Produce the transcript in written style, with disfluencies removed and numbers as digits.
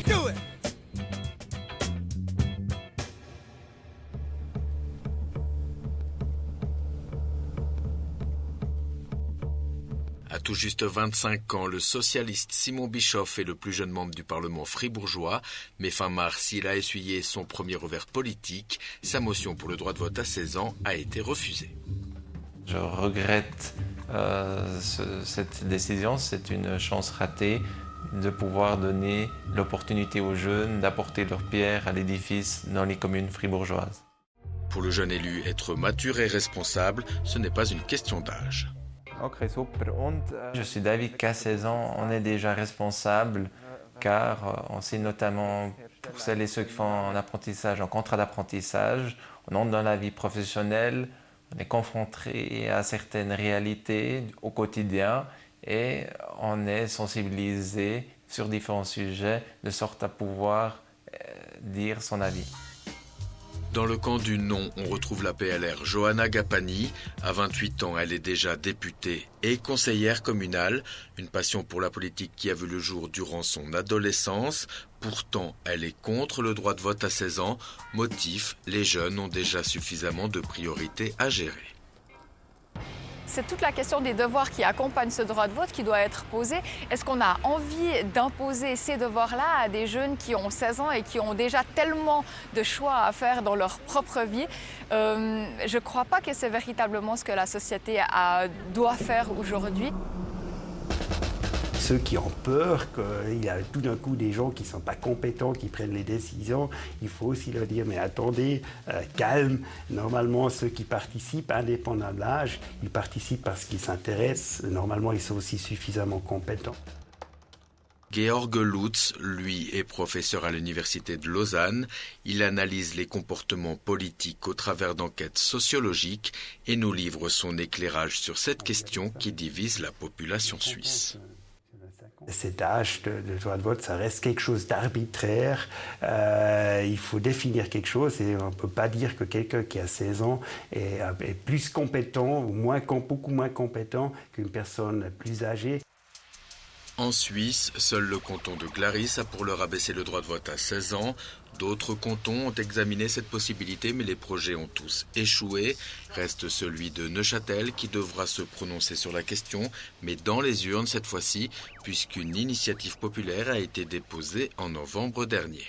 Do it! À tout juste 25 ans, le socialiste Simon Bischoff est le plus jeune membre du Parlement fribourgeois, mais fin mars, il a essuyé son premier revers politique. Sa motion pour le droit de vote à 16 ans a été refusée. Je regrette cette décision, c'est une chance ratée de pouvoir donner l'opportunité aux jeunes d'apporter leur pierre à l'édifice dans les communes fribourgeoises. Pour le jeune élu, être mature et responsable, ce n'est pas une question d'âge. Je suis d'avis qu'à 16 ans, on est déjà responsable, car on sait notamment, pour celles et ceux qui font un apprentissage, un contrat d'apprentissage, on entre dans la vie professionnelle, on est confronté à certaines réalités au quotidien et on est sensibilisé sur différents sujets de sorte à pouvoir dire son avis. Dans le camp du non, on retrouve la PLR Johanna Gapani. À 28 ans, elle est déjà députée et conseillère communale. Une passion pour la politique qui a vu le jour durant son adolescence. Pourtant, elle est contre le droit de vote à 16 ans. Motif, les jeunes ont déjà suffisamment de priorités à gérer. C'est toute la question des devoirs qui accompagnent ce droit de vote qui doit être posée. Est-ce qu'on a envie d'imposer ces devoirs-là à des jeunes qui ont 16 ans et qui ont déjà tellement de choix à faire dans leur propre vie? Je ne crois pas que c'est véritablement ce que la société doit faire aujourd'hui. Ceux qui ont peur qu'il y a tout d'un coup des gens qui ne sont pas compétents, qui prennent les décisions, il faut aussi leur dire, mais attendez, calme. Normalement, ceux qui participent, indépendamment de l'âge, ils participent parce qu'ils s'intéressent. Normalement, ils sont aussi suffisamment compétents. Georg Lutz, lui, est professeur à l'université de Lausanne. Il analyse les comportements politiques au travers d'enquêtes sociologiques et nous livre son éclairage sur cette question qui divise la population suisse. Cet âge de droit de vote, ça reste quelque chose d'arbitraire. Il faut définir quelque chose et on ne peut pas dire que quelqu'un qui a 16 ans est plus compétent ou beaucoup moins compétent qu'une personne plus âgée. En Suisse, seul le canton de Glaris a pour l'heure abaissé le droit de vote à 16 ans. D'autres cantons ont examiné cette possibilité, mais les projets ont tous échoué. Reste celui de Neuchâtel qui devra se prononcer sur la question, mais dans les urnes cette fois-ci, puisqu'une initiative populaire a été déposée en novembre dernier.